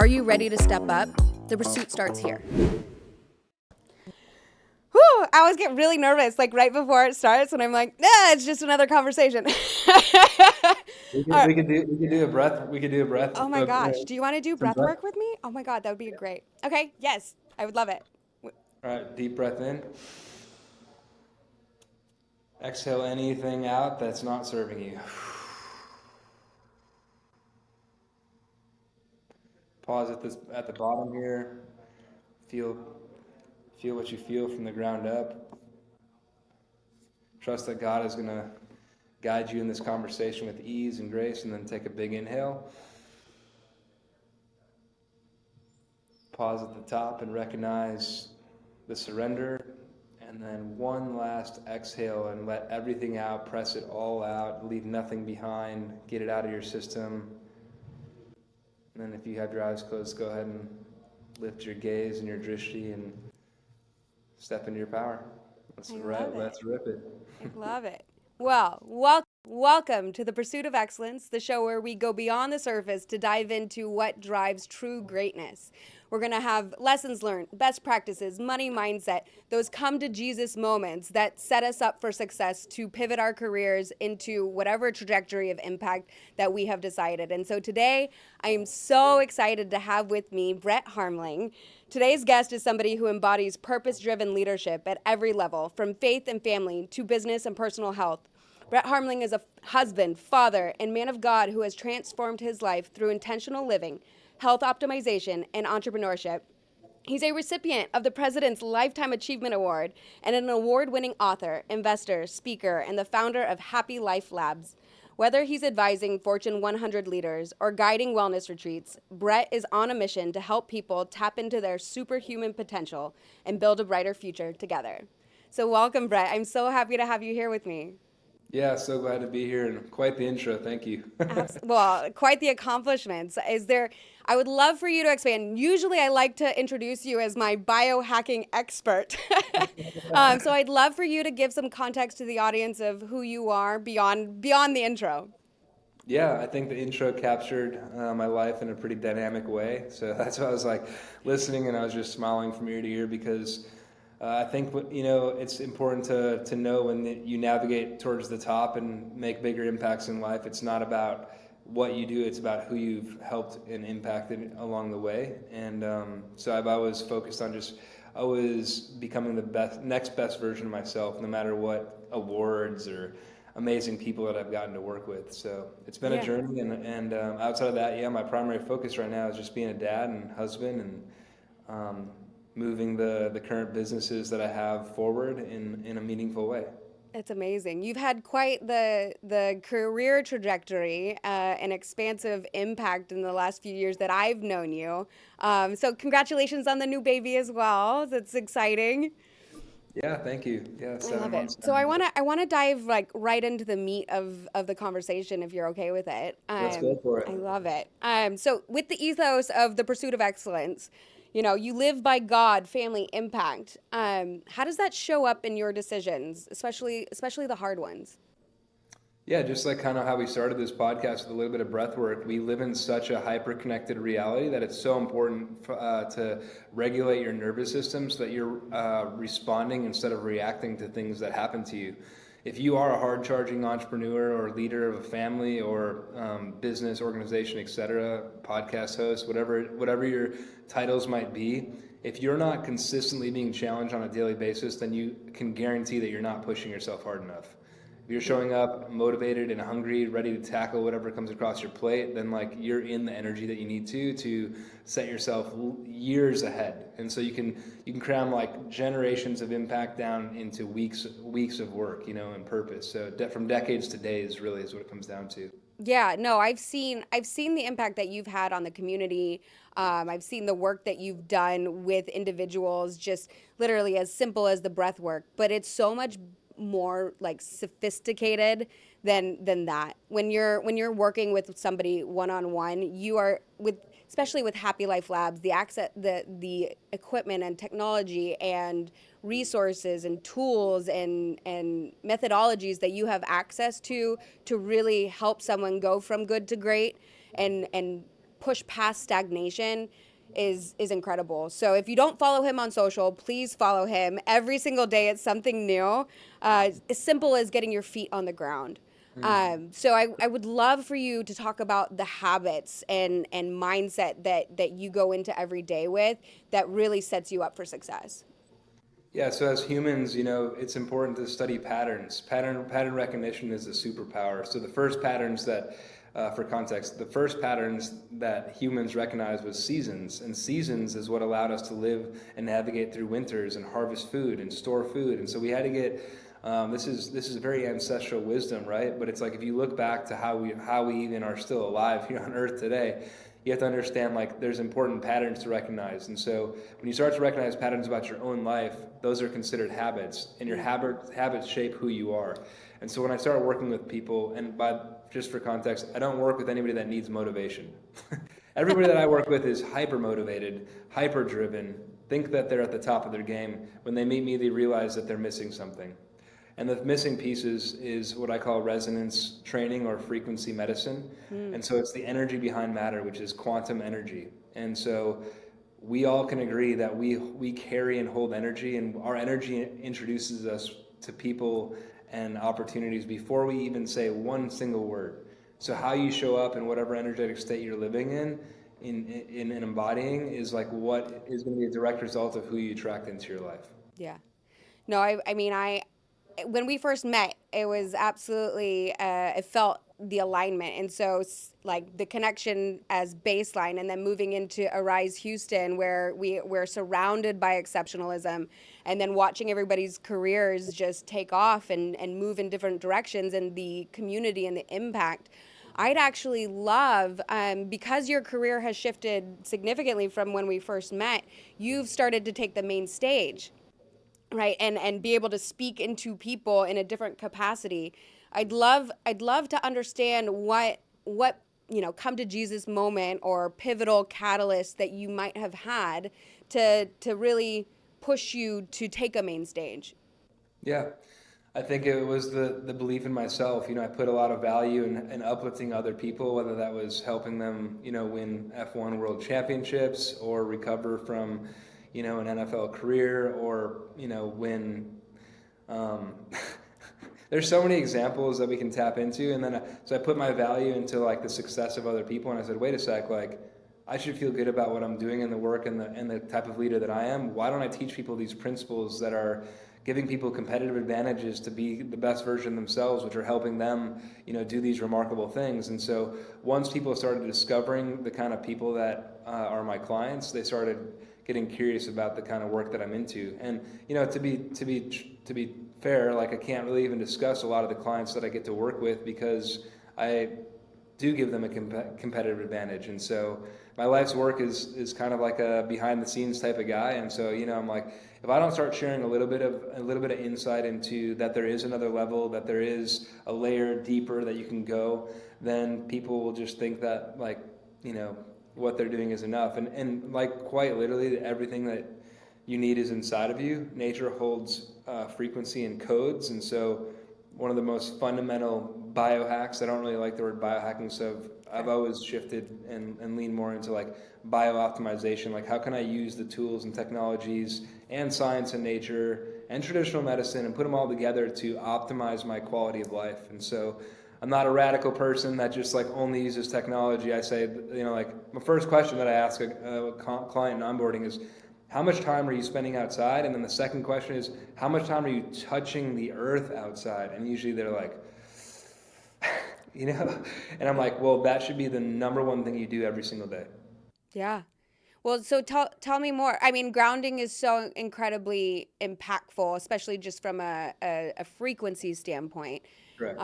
Are you ready to step up? The pursuit starts here. Whew, I always get really nervous, like right before it starts, and I'm like, nah, it's just another conversation. We could do a breath. We could do a breath. Oh my gosh, do you want to do Some breath breath. work with me? Oh my God, that would be great. Okay, yes, I would love it. All right, deep breath in. Exhale anything out that's not serving you. Pause at the bottom here. Feel feel what you feel from the ground up. Trust that God is going to guide you in this conversation with ease and grace, and then take a big inhale. Pause at the top and recognize the surrender, and then one last exhale and let everything out, press it all out, leave nothing behind, get it out of your system. And then if you have your eyes closed, go ahead and lift your gaze and your drishti and step into your power. I love it. Let's rip it. I love it. Well, welcome to the Pursuit of Excellence, the show where we go beyond the surface to dive into what drives true greatness. We're going to have lessons learned, best practices, money mindset, those come to Jesus moments that set us up for success to pivot our careers into whatever trajectory of impact that we have decided. And so today, I am so excited to have with me Brett Harmeling. Today's guest is somebody who embodies purpose-driven leadership at every level, from faith and family to business and personal health. Brett Harmeling is a husband, father, and man of God who has transformed his life through intentional living, health optimization, and entrepreneurship. He's a recipient of the President's Lifetime Achievement Award and an award-winning author, investor, speaker, and the founder of Happy Life Labs. Whether he's advising Fortune 100 leaders or guiding wellness retreats, Brett is on a mission to help people tap into their superhuman potential and build a brighter future together. So welcome, Brett. I'm so happy to have you here with me. Yeah, so glad to be here, and quite the intro. Thank you. Well, quite the accomplishments. I would love for you to expand. Usually I like to introduce you as my biohacking expert. So I'd love for you to give some context to the audience of who you are beyond the intro. Yeah, I think the intro captured my life in a pretty dynamic way. So that's why I was like listening, and I was just smiling from ear to ear because I think it's important to know when you navigate towards the top and make bigger impacts in life. It's not about what you do; it's about who you've helped and impacted along the way. And so I've always focused on just always becoming the next best version of myself, no matter what awards or amazing people that I've gotten to work with. So it's been a Yeah. journey, and outside of that, yeah, my primary focus right now is just being a dad and husband, and moving the current businesses that I have forward in a meaningful way. It's amazing. You've had quite the career trajectory, and expansive impact in the last few years that I've known you. So congratulations on the new baby as well. That's exciting. Yeah, thank you. Yeah, I seven love it. months So now. I wanna dive like right into the meat of the conversation if you're okay with it. Let's go for I it. love it. So with the ethos of the pursuit of excellence, you live by God, family, impact. How does that show up in your decisions, especially the hard ones? Yeah, just like kind of how we started this podcast with a little bit of breath work, we live in such a hyper connected reality that it's so important to regulate your nervous system so that you're responding instead of reacting to things that happen to you. If you are a hard charging entrepreneur or leader of a family or business, organization, etc., podcast host, whatever your titles might be, if you're not consistently being challenged on a daily basis, then you can guarantee that you're not pushing yourself hard enough. If you're showing up motivated and hungry, ready to tackle whatever comes across your plate, then like you're in the energy that you need to set yourself years ahead. And so you can cram like generations of impact down into weeks of work, and purpose. So from decades to days really is what it comes down to. Yeah, no, I've seen the impact that you've had on the community. I've seen the work that you've done with individuals, just literally as simple as the breath work. But it's so much more like sophisticated than that. When you're working with somebody one on one, you are with especially with Happy Life Labs, the access, the equipment and technology and resources and tools and methodologies that you have access to really help someone go from good to great and push past stagnation is incredible. So if you don't follow him on social, please follow him. Every single day it's something new, as simple as getting your feet on the ground. So I would love for you to talk about the habits and mindset that you go into every day with that really sets you up for success. Yeah, so as humans, it's important to study patterns. Pattern recognition is a superpower. So the first patterns that, for context, the first patterns that humans recognized was seasons, and seasons is what allowed us to live and navigate through winters and harvest food and store food. And so we had to get. This is very ancestral wisdom, right? But it's like if you look back to how we even are still alive here on Earth today, you have to understand like there's important patterns to recognize. And so when you start to recognize patterns about your own life, those are considered habits, and your habits shape who you are. And so when I start working with people, and by just for context, I don't work with anybody that needs motivation. Everybody that I work with is hyper motivated, hyper driven, think that they're at the top of their game. When they meet me, they realize that they're missing something. And the missing pieces is what I call resonance training or frequency medicine. And so it's the energy behind matter, which is quantum energy. And so we all can agree that we carry and hold energy, and our energy introduces us to people and opportunities before we even say one single word. So how you show up in whatever energetic state you're living in embodying is like what is going to be a direct result of who you attract into your life. Yeah. No, I mean, when we first met, it was absolutely, it felt the alignment. And so, like, the connection as baseline, and then moving into Arise Houston, where we're surrounded by exceptionalism, and then watching everybody's careers just take off and move in different directions, and the community and the impact. I'd actually love, because your career has shifted significantly from when we first met, you've started to take the main stage, right, and be able to speak into people in a different capacity. I'd love to understand what come to Jesus moment or pivotal catalyst that you might have had to really push you to take a main stage. Yeah, I think it was the belief in myself. I put a lot of value in uplifting other people, whether that was helping them, win F1 World Championships or recover from, an NFL career or, win. Um, there's so many examples that we can tap into, and then so I put my value into like the success of other people, and I said, wait a sec, like I should feel good about what I'm doing in the work and the type of leader that I am. Why don't I teach people these principles that are giving people competitive advantages to be the best version of themselves, which are helping them, do these remarkable things. And so once people started discovering the kind of people that are my clients, they started getting curious about the kind of work that I'm into. And to be fair, like I can't really even discuss a lot of the clients that I get to work with because I do give them a competitive advantage. And so my life's work is kind of like a behind the scenes type of guy. And so, I'm like, if I don't start sharing a little bit of insight into that there is another level, that there is a layer deeper that you can go, then people will just think that like, what they're doing is enough. And like quite literally everything that you need is inside of you. Nature holds frequency and codes. And so one of the most fundamental biohacks, I don't really like the word biohacking, so I've always shifted and leaned more into like biooptimization. Like how can I use the tools and technologies and science and nature and traditional medicine and put them all together to optimize my quality of life. And so I'm not a radical person that just like only uses technology. I say, like my first question that I ask a client in onboarding is, how much time are you spending outside? And then the second question is, how much time are you touching the earth outside? And usually they're like, and I'm like, well, that should be the number one thing you do every single day. Yeah. Well, so tell me more. I mean, grounding is so incredibly impactful, especially just from a frequency standpoint. Correct.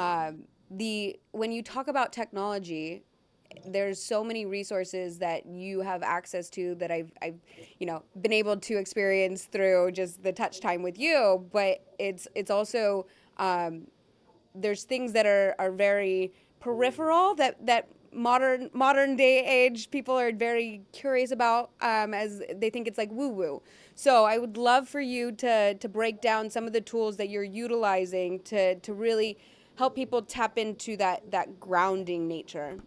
The when you talk about technology, there's so many resources that you have access to that I've been able to experience through just the touch time with you. But it's also, there's things that are very peripheral that modern day age people are very curious about, as they think it's like woo woo. So I would love for you to break down some of the tools that you're utilizing to really help people tap into that grounding nature.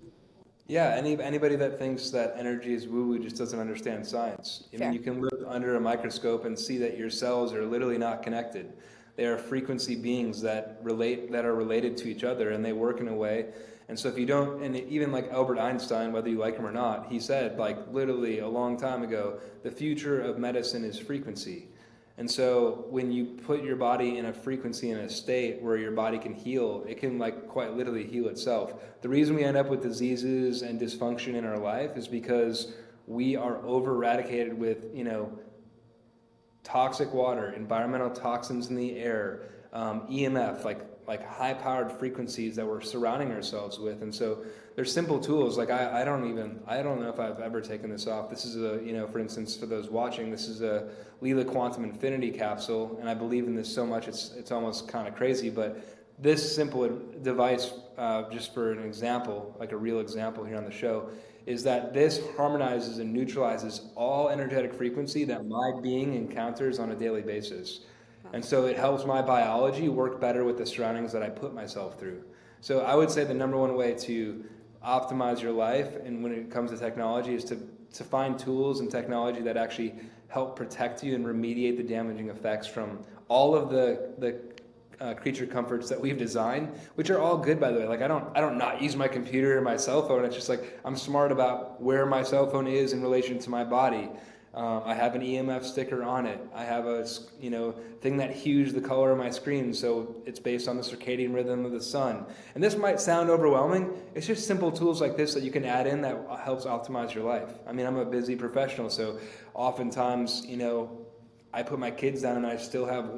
Yeah, anybody that thinks that energy is woo-woo just doesn't understand science. I mean, Fair. you can look under a microscope and see that your cells are literally not connected. They are frequency beings that are related to each other, and they work in a way. And so if you don't, and even like Albert Einstein, whether you like him or not, he said like literally a long time ago, the future of medicine is frequency. And so when you put your body in a frequency, in a state where your body can heal, it can like quite literally heal itself. The reason we end up with diseases and dysfunction in our life is because we are over eradicated with, toxic water, environmental toxins in the air, EMF, like high powered frequencies that we're surrounding ourselves with. And so there's simple tools. Like I don't know if I've ever taken this off. This is for instance, for those watching, this is a Lila Quantum Infinity capsule, and I believe in this so much it's almost kind of crazy. But this simple device, just for an example, like a real example here on the show, is that this harmonizes and neutralizes all energetic frequency that my being encounters on a daily basis. And so it helps my biology work better with the surroundings that I put myself through. So I would say the number one way to optimize your life, and when it comes to technology, is to find tools and technology that actually help protect you and remediate the damaging effects from all of the creature comforts that we've designed, which are all good, by the way. Like I don't not use my computer or my cell phone. It's just like I'm smart about where my cell phone is in relation to my body. I have an EMF sticker on it. I have a thing that hues the color of my screen, so it's based on the circadian rhythm of the sun. And this might sound overwhelming. It's just simple tools like this that you can add in that helps optimize your life. I mean, I'm a busy professional, so oftentimes, I put my kids down and I still have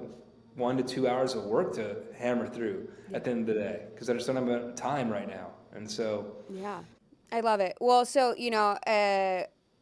1 to 2 hours of work to hammer through at the end of the day because I just don't have time right now. And so, Yeah, I love it. Well, so,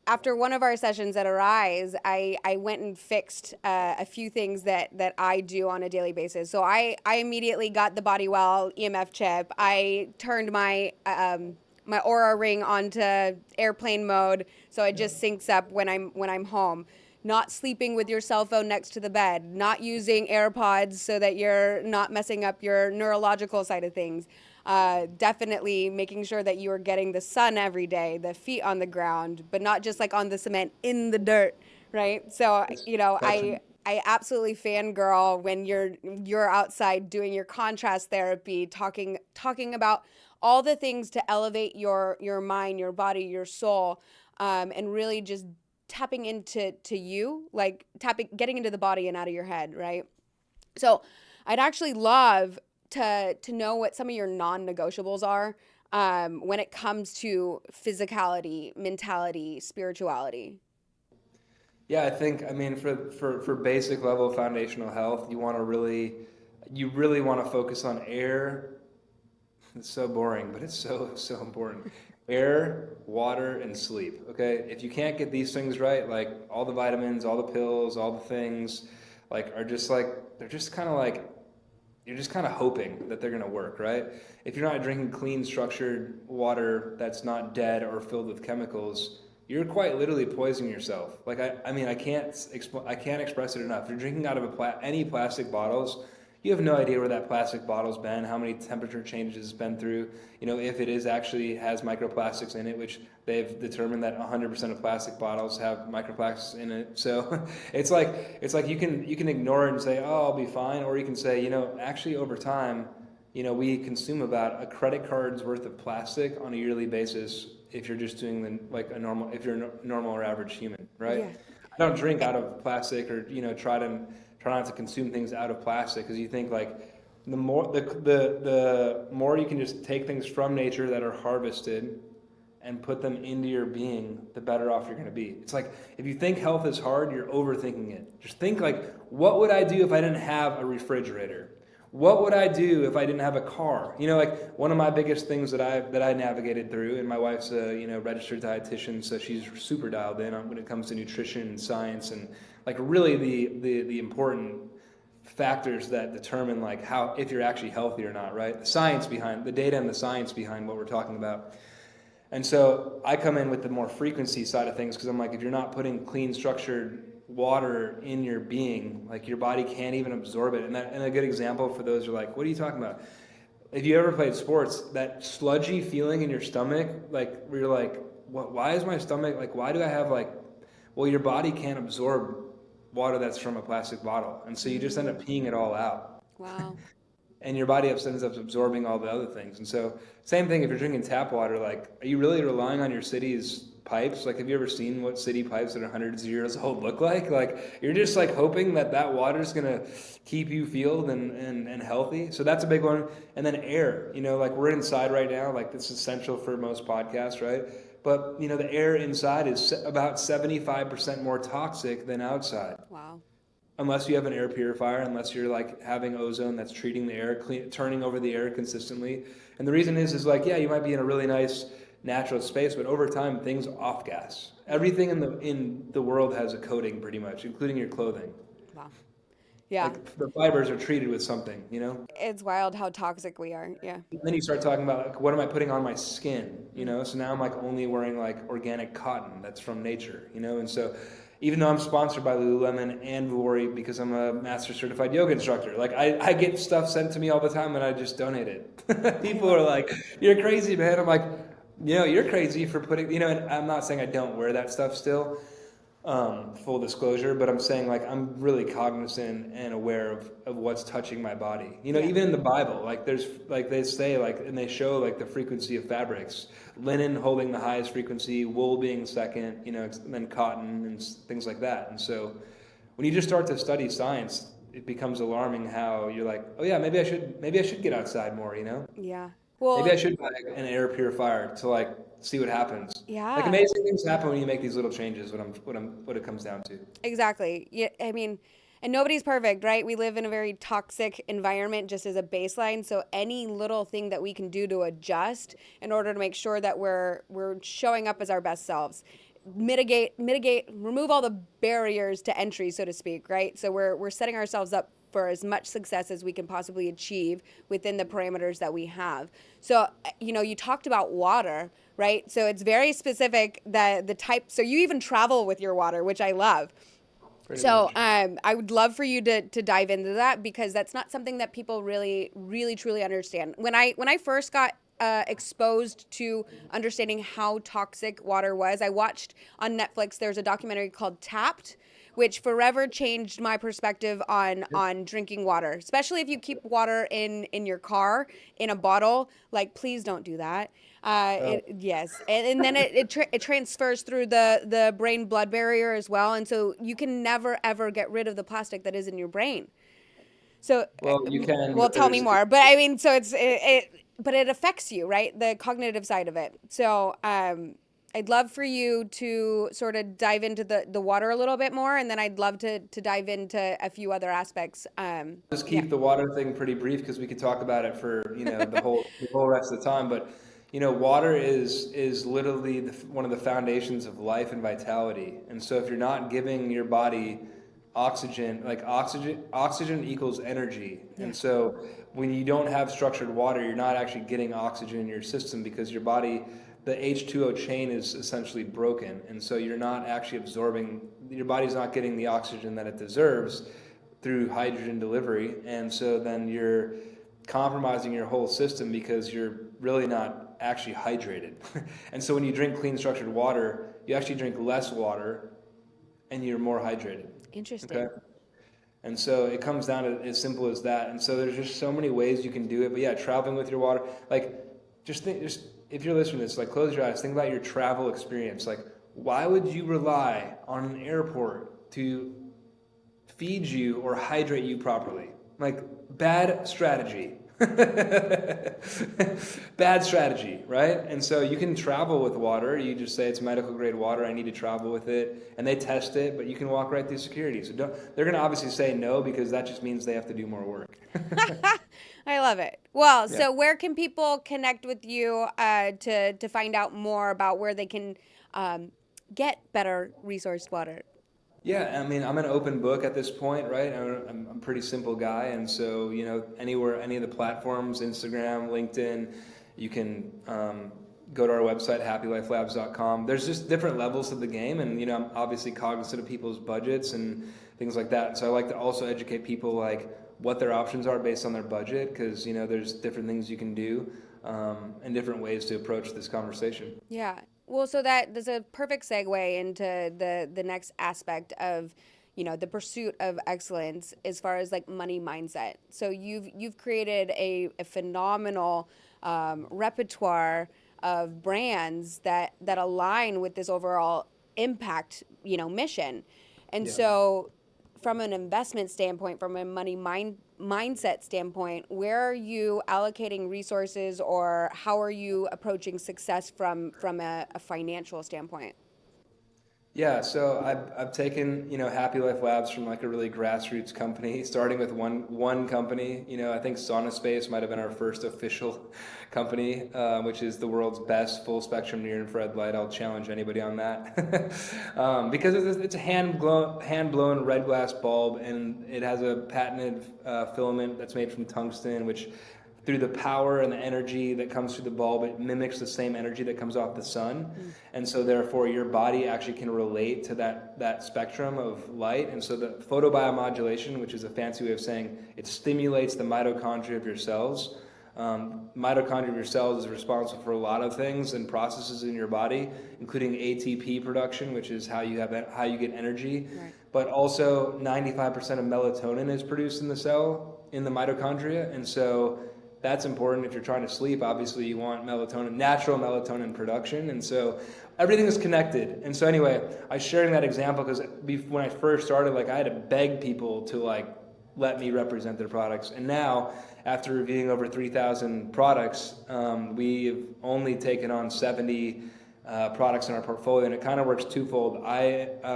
after one of our sessions at Arise, I went and fixed a few things that I do on a daily basis. So I immediately got the Body Well EMF chip. I turned my Aura ring onto airplane mode, so it just syncs up when I'm home. Not sleeping with your cell phone next to the bed, not using AirPods so that you're not messing up your neurological side of things. Definitely making sure that you are getting the sun every day, the feet on the ground, but not just like on the cement in the dirt, right? So that's I absolutely fangirl when you're outside doing your contrast therapy, talking about all the things to elevate your mind, your body, your soul, and really just tapping into you, like getting into the body and out of your head, right? So I'd actually love to know what some of your non-negotiables are when it comes to physicality, mentality, spirituality. yeah, I mean, for basic level foundational health, you really want to focus on air. It's so boring, but it's so important. Air, water, and sleep. Okay, if you can't get these things right, like all the vitamins, all the pills, all the things, they're just kind of like you're just kind of hoping that they're going to work, right? If you're not drinking clean, structured water that's not dead or filled with chemicals, you're quite literally poisoning yourself. Like I mean, I can't express it enough. If you're drinking out of any plastic bottles, you have no idea where that plastic bottle's been, how many temperature changes it's been through. If it is actually has microplastics in it, which they've determined that 100% of plastic bottles have microplastics in it. So it's like you can ignore it and say, oh, I'll be fine, or you can say, actually over time, we consume about a credit card's worth of plastic on a yearly basis if you're just doing if you're a normal or average human, right? Yeah. I don't drink out of plastic or try not to consume things out of plastic because you think like the more you can just take things from nature that are harvested and put them into your being, the better off you're going to be. It's like if you think health is hard, you're overthinking it. Just think like, what would I do if I didn't have a refrigerator? What would I do if I didn't have a car? Like one of my biggest things that I navigated through, and my wife's a registered dietitian, so she's super dialed in on when it comes to nutrition and science and like really the important factors that determine like how if you're actually healthy or not, right? The science behind the data and the science behind what we're talking about. And so I come in with the more frequency side of things because I'm like, if you're not putting clean, structured water in your being, like your body can't even absorb it. And a good example for those who are like, what are you talking about? if you ever played sports, that sludgy feeling in your stomach, like where you're like, what? Why is my stomach like? Why do I have like? Well, your body can't absorb water that's from a plastic bottle, and so you just end up peeing it all out. Wow. And your body ends up absorbing all the other things. And so, same thing if you're drinking tap water, like, are you really relying on your city's pipes? Like, have you ever seen what city pipes that are hundreds of years old look like? Like, you're just like hoping that that water is going to keep you fueled and healthy. So that's a big one. And then air, like we're inside right now, like this is essential for most podcasts, right? But, the air inside is about 75% more toxic than outside. Wow. Unless you have an air purifier, unless you're like having ozone that's treating the air, turning over the air consistently. And the reason is like, yeah, you might be in a really nice natural space, but over time things off gas. Everything in the world has a coating pretty much, including your clothing. Wow. Yeah. Like the fibers are treated with something. It's wild how toxic we are. Yeah. And then you start talking about like, what am I putting on my skin? So now I'm like only wearing like organic cotton that's from nature, and so even though I'm sponsored by Lululemon and Vuori because I'm a master certified yoga instructor, like I get stuff sent to me all the time and I just donate it. People are like, you're crazy, man. I'm like, you're crazy for putting, and I'm not saying I don't wear that stuff still, full disclosure, but I'm saying like I'm really cognizant and aware of what's touching my body. Even in the Bible, like there's like they say like and they show like the frequency of fabrics, linen holding the highest frequency, wool being second, and then cotton and things like that. And so when you just start to study science, it becomes alarming how you're like, oh yeah, maybe I should get outside more. Yeah. Maybe Well, I should buy an air purifier to like see what happens. Like yeah. amazing things happen when you make these little changes. What it comes down to. Exactly. Yeah, I mean, and nobody's perfect, right? We live in a very toxic environment just as a baseline, so any little thing that we can do to adjust in order to make sure that we're showing up as our best selves. Mitigate, remove all the barriers to entry, so to speak, right? So we're setting ourselves up for as much success as we can possibly achieve within the parameters that we have. So, you talked about water, right? So it's very specific, the type. So you even travel with your water, which I love. So I would love for you to dive into that because that's not something that people really, really, truly understand. When I first got exposed to understanding how toxic water was, I watched on Netflix, there's a documentary called Tapped, which forever changed my perspective on drinking water, especially if you keep water in your car in a bottle. Like, please don't do that. Yes, and then it transfers through the brain blood barrier as well, and so you can never ever get rid of the plastic that is in your brain. So, Well, you can, well, but tell me there's more. But I mean, so but it affects you, right? The cognitive side of it. So, I'd love for you to sort of dive into the water a little bit more, and then I'd love to dive into a few other aspects. just Yeah. keep the water thing pretty brief because we could talk about it for the whole rest of the time. But water is literally one of the foundations of life and vitality. And so if you're not giving your body oxygen, like oxygen equals energy. Yeah. And so when you don't have structured water, you're not actually getting oxygen in your system because your body, the H2O chain is essentially broken. And so you're not actually absorbing, your body's not getting the oxygen that it deserves through hydrogen delivery. And so then you're compromising your whole system because you're really not actually hydrated. And so when you drink clean structured water, you actually drink less water and you're more hydrated. Interesting. Okay. And so it comes down to as simple as that. And so there's just so many ways you can do it. But yeah, traveling with your water, like just if you're listening to this, like close your eyes, think about your travel experience. Like, why would you rely on an airport to feed you or hydrate you properly? Like, bad strategy. Bad strategy, right? And so you can travel with water. You just say it's medical grade water. I need to travel with it, and they test it. But you can walk right through security. So they're going to obviously say no because that just means they have to do more work. I love it. Well, Yeah. so where can people connect with you to find out more about where they can get better resourced water? Yeah, I mean, I'm an open book at this point, right? I'm a pretty simple guy, and so anywhere, any of the platforms, Instagram, LinkedIn, you can go to our website, happylifelabs.com. There's just different levels of the game, and I'm obviously cognizant of people's budgets and things like that. So I like to also educate people like, what their options are based on their budget, because there's different things you can do, and different ways to approach this conversation. Yeah. Well, so that's a perfect segue into the next aspect of, the pursuit of excellence as far as like money mindset. So you've created a phenomenal repertoire of brands that align with this overall impact, mission. And Yeah. so from an investment standpoint, from a mindset standpoint, where are you allocating resources, or how are you approaching success from a financial standpoint? Yeah, so I've taken, Happy Life Labs from like a really grassroots company, starting with one company. I think Sauna Space might have been our first official company, which is the world's best full spectrum near infrared light. I'll challenge anybody on that, because it's a hand blown red glass bulb, and it has a patented filament that's made from tungsten, which through the power and the energy that comes through the bulb, it mimics the same energy that comes off the sun. And so therefore your body actually can relate to that spectrum of light. And so the photobiomodulation, which is a fancy way of saying it stimulates the mitochondria of your cells. Mitochondria of your cells is responsible for a lot of things and processes in your body, including ATP production, which is how you get energy. Right. But also 95% of melatonin is produced in the cell, in the mitochondria. And so that's important. If you're trying to sleep, obviously you want natural melatonin production. And so everything is connected. And so anyway, I was sharing that example because when I first started, like I had to beg people to like let me represent their products. And now, after reviewing over 3,000 products, we've only taken on 70 products in our portfolio, and it kind of works twofold.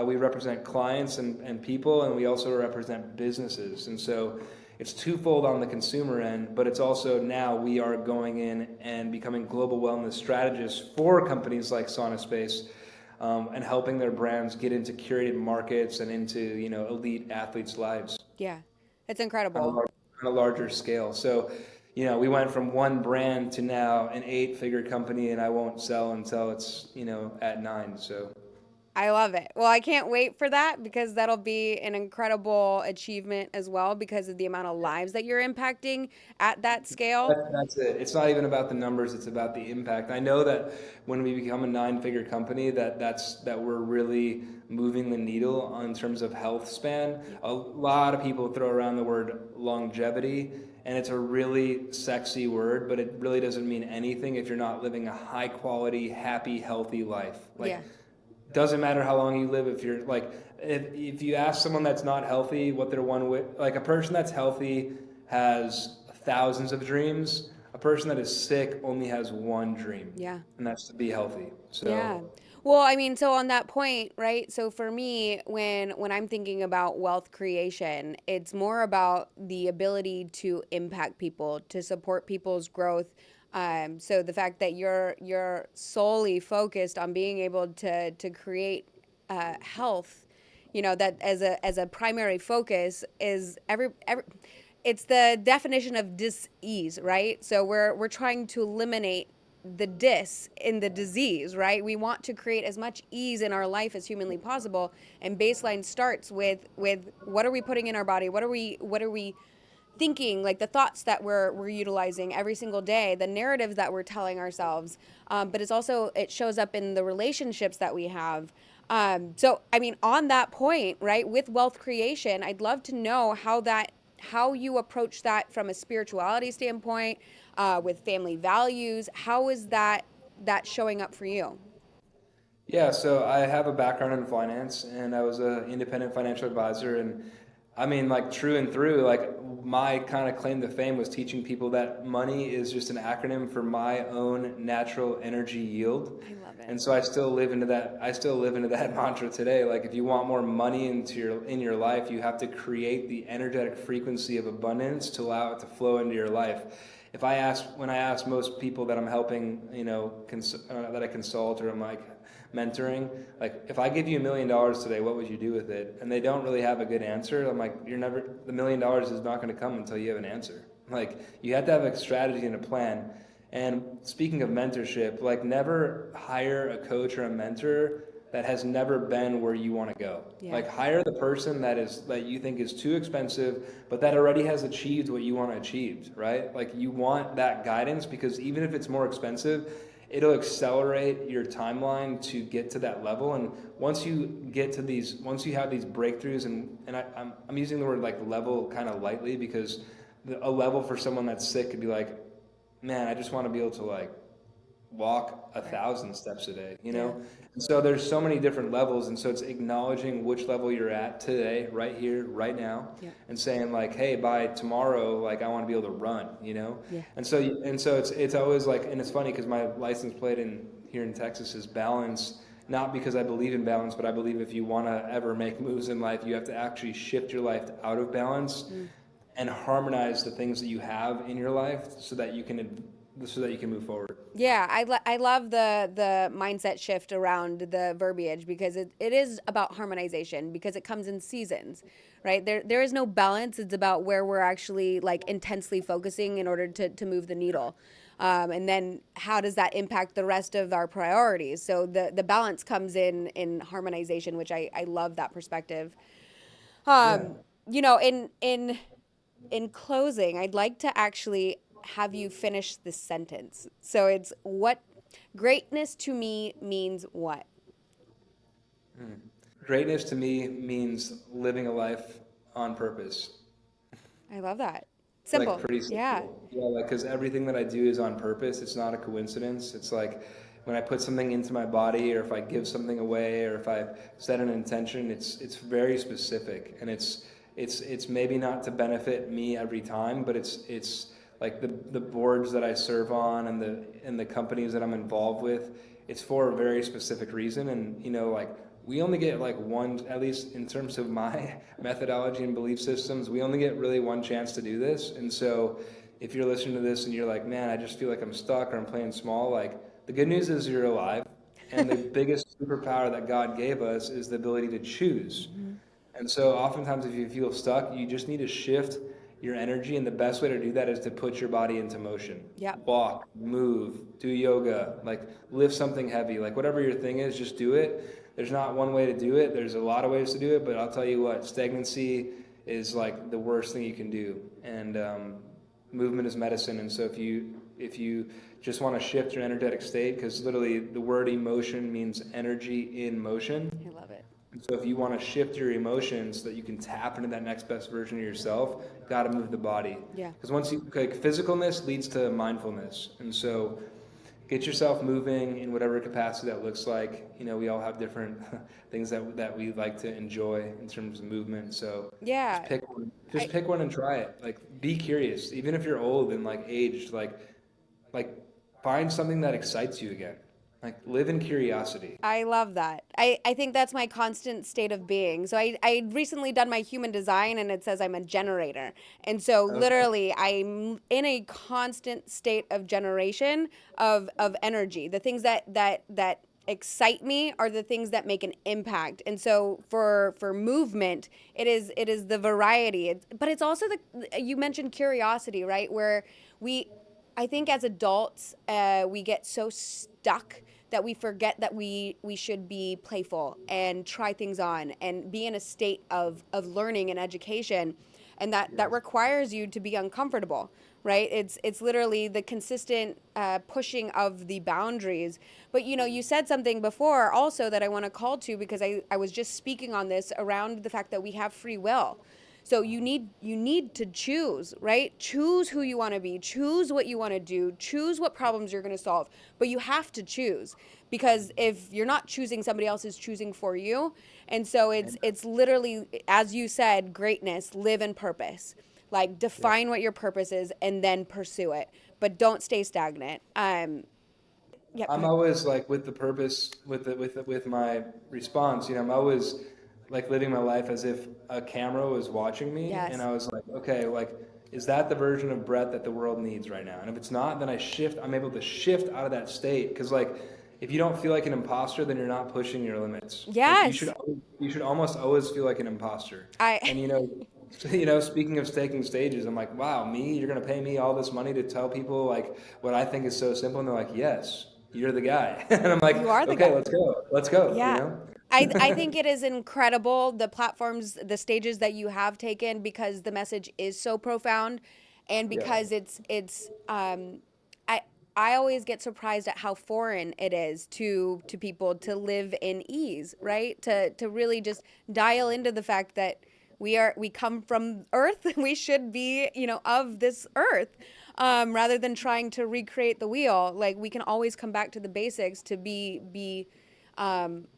We represent clients and people, and we also represent businesses. And so it's twofold on the consumer end, but it's also now we are going in and becoming global wellness strategists for companies like Sauna Space, and helping their brands get into curated markets and into elite athletes' lives Yeah, it's on incredible. a larger scale. So, we went from one brand to now an 8-figure company, and I won't sell until it's at 9. So. I love it. Well, I can't wait for that, because that'll be an incredible achievement as well, because of the amount of lives that you're impacting at that scale. That's it. It's not even about the numbers, it's about the impact. I know that when we become a 9-figure company, that we're really moving the needle in terms of health span. A lot of people throw around the word longevity, and it's a really sexy word, but it really doesn't mean anything if you're not living a high quality, happy, healthy life. Yeah. Doesn't matter how long you live. If you're like, if you ask someone that's not healthy what their like a person that's healthy has thousands of dreams. A person that is sick only has one dream, Yeah. and that's to be healthy. Yeah. So Well, I mean, so on that point, right? So for me, when I'm thinking about wealth creation, it's more about the ability to impact people, to support people's growth. So the fact that you're solely focused on being able to create health, that as a primary focus is every it's the definition of dis-ease, right? So we're trying to eliminate the dis in the disease, right? We want to create as much ease in our life as humanly possible, and baseline starts with what are we putting in our body? What are we thinking, like the thoughts that we're utilizing every single day, the narratives that we're telling ourselves. But it shows up in the relationships that we have. So I mean, on that point, right, with wealth creation, I'd love to know how you approach that from a spirituality standpoint, with family values. How is that showing up for you? yeah, so I have a background in finance, and I was an independent financial advisor, and I mean, like true and through, like my kind of claim to fame was teaching people that money is just an acronym for my own natural energy yield. I love it. And so I still live into that. I still live into that mantra today. Like if you want more money in your life, you have to create the energetic frequency of abundance to allow it to flow into your life. When I ask most people that I'm helping, that I consult or I'm like mentoring, like if I give you $1 million today, what would you do with it? And they don't really have a good answer. I'm like, the $1 million is not going to come until you have an answer. Like you have to have a strategy and a plan. And speaking of mentorship, like never hire a coach or a mentor that has never been where you want to go. Yeah. Like hire the person that you think is too expensive, but that already has achieved what you want to achieve, right? Like you want that guidance because even if it's more expensive, it'll accelerate your timeline to get to that level. And once you have these breakthroughs, I'm using the word like level kind of lightly because a level for someone that's sick could be like, man, I just want to be able to like walk a Right. 1,000 steps a day, you Yeah. know? And so there's so many different levels. And so it's acknowledging which level you're at today, right here, right now, Yeah. and saying like, hey, by tomorrow, like I want to be able to run, you know? Yeah. And so it's always like, and it's funny because my license plate here in Texas is balance, not because I believe in balance, but I believe if you want to ever make moves in life, you have to actually shift your life out of balance Mm. and harmonize the things that you have in your life so that you can move forward. Yeah, I love the mindset shift around the verbiage because it is about harmonization because it comes in seasons, right? There is no balance. It's about where we're actually like intensely focusing in order to move the needle. And then how does that impact the rest of our priorities? So the balance comes in harmonization, which I love that perspective. Yeah. You know, in closing, I'd like to actually have you finish this sentence. So it's what greatness to me means what? Greatness to me means living a life on purpose. I love that. Like Simple. pretty Yeah. simple. Yeah, like because everything that I do is on purpose. It's not a coincidence. It's like when I put something into my body, or if I give something away, or if I set an intention, it's very specific, and it's maybe not to benefit me every time, but it's like the boards that I serve on and the companies that I'm involved with. It's for a very specific reason, and like we only get like one, at least in terms of my methodology and belief systems, we only get really one chance to do this. And so if you're listening to this and you're like, man, I just feel like I'm stuck or I'm playing small, like the good news is you're alive. And the biggest superpower that God gave us is the ability to choose. Mm-hmm. And so oftentimes if you feel stuck, you just need to shift your energy. And the best way to do that is to put your body into motion. Yep. Walk, move, do yoga, like lift something heavy, like whatever your thing is, just do it. There's not one way to do it. There's a lot of ways to do it, but I'll tell you what, stagnancy is like the worst thing you can do. And movement is medicine. And so if you just want to shift your energetic state, because literally the word emotion means energy in motion. I love it. And so if you want to shift your emotions so that you can tap into that next best version of yourself, got to move the body. Yeah. Because once you like physicalness leads to mindfulness, and so get yourself moving in whatever capacity that looks like. We all have different things that we like to enjoy in terms of movement. So just Yeah. pick one. I Just pick one and try it. Like be curious, even if you're old and like aged. Like find something that excites you again. Like live in curiosity. I love that. I think that's my constant state of being. So I recently done my human design and it says I'm a generator. And so Okay. literally I'm in a constant state of generation of energy. The things that excite me are the things that make an impact. And so for movement, it is the variety. But it's also the you mentioned curiosity, right? Where we I think as adults, we get so stuck that we forget that we should be playful and try things on and be in a state of learning and education, and that Yes. requires you to be uncomfortable, right? It's literally the consistent pushing of the boundaries. But you said something before also that I want to call to because I was just speaking on this around the fact that we have free will. So you need to choose, right? Choose who you want to be, choose what you want to do, choose what problems you're going to solve. But you have to choose because if you're not choosing, somebody else is choosing for you. And so it's literally, as you said, greatness, live in purpose. Like Yeah. define what your purpose is and then pursue it, but don't stay stagnant. Yeah, go I'm ahead. always like with the purpose with my response. I'm always like living my life as if a camera was watching me, and Yes. I was like, okay, like is that the version of Brett that the world needs right now? And if it's not, then I'm able to shift out of that state because like if you don't feel like an imposter, then you're not pushing your limits. Like Yes. you should almost always feel like an imposter. I And speaking of taking stages, I'm like, wow, me, you're gonna pay me all this money to tell people like what I think is so simple, and they're like, yes. you're the guy. And I'm like, You are the okay, guy. let's go, you Yeah. know? I think it is incredible the platforms, the stages that you have taken because the message is so profound and Yeah, because I I always get surprised at how foreign it is to people to live in ease, right? To really just dial into the fact that we come from earth. We should be, of this earth. Rather than trying to recreate the wheel, like we can always come back to the basics to be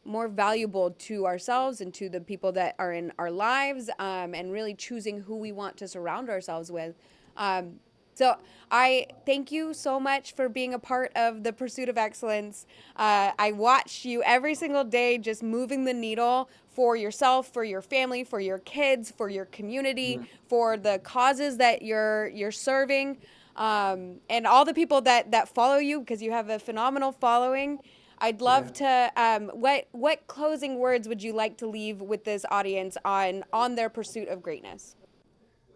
more valuable to ourselves and to the people that are in our lives, and really choosing who we want to surround ourselves with. Um, so I thank you so much for being a part of the pursuit of excellence. I watch you every single day, just moving the needle for yourself, for your family, for your kids, for your community, for the causes that you're serving, and all the people that follow you because you have a phenomenal following. I'd yeah. love to. What closing words would you like to leave with this audience on their pursuit of greatness?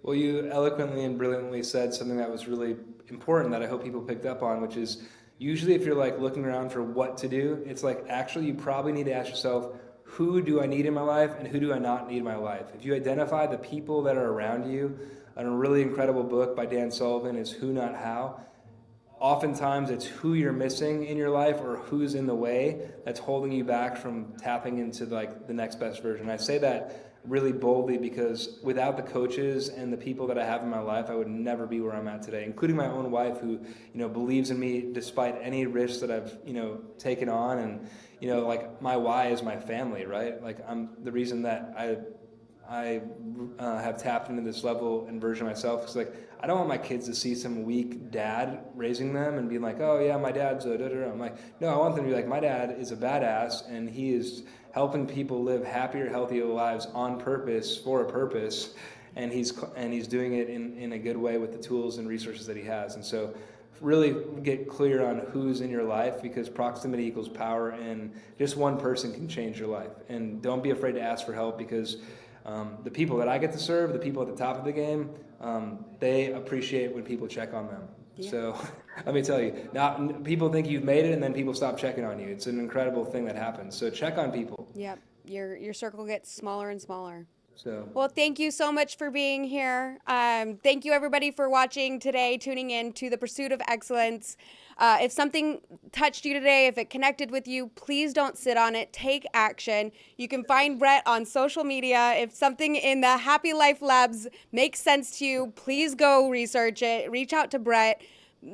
Well, you eloquently and brilliantly said something that was really important that I hope people picked up on, which is usually if you're like looking around for what to do, it's like actually you probably need to ask yourself, who do I need in my life and who do I not need in my life? If you identify the people that are around you, and a really incredible book by Dan Sullivan is Who Not How. Oftentimes it's who you're missing in your life or who's in the way that's holding you back from tapping into like the next best version. I say that really boldly because without the coaches and the people that I have in my life, I would never be where I'm at today, including my own wife who, believes in me despite any risks that I've, taken on. And, like my why is my family, right? Like I'm the reason that I have tapped into this level and version of myself. Because like I don't want my kids to see some weak dad raising them and being like, oh yeah, my dad's a da da da. I'm like, no, I want them to be like, my dad is a badass and he is helping people live happier, healthier lives on purpose for a purpose, and he's doing it in a good way with the tools and resources that he has. And so really get clear on who's in your life because proximity equals power and just one person can change your life. And don't be afraid to ask for help because the people that I get to serve, the people at the top of the game, they appreciate when people check on them. Yeah. So let me tell you, now people think you've made it and then people stop checking on you. It's an incredible thing that happens. So check on people. Yep. Your circle gets smaller and smaller. So Well, thank you so much for being here. Thank you, everybody, for watching today, tuning in to the Pursuit of Excellence. If something touched you today, if it connected with you, please don't sit on it. Take action. You can find Brett on social media. If something in the Happy Life Labs makes sense to you, please go research it. Reach out to Brett.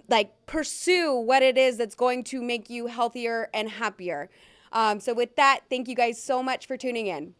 Like, pursue what it is that's going to make you healthier and happier. So, with that, thank you guys so much for tuning in.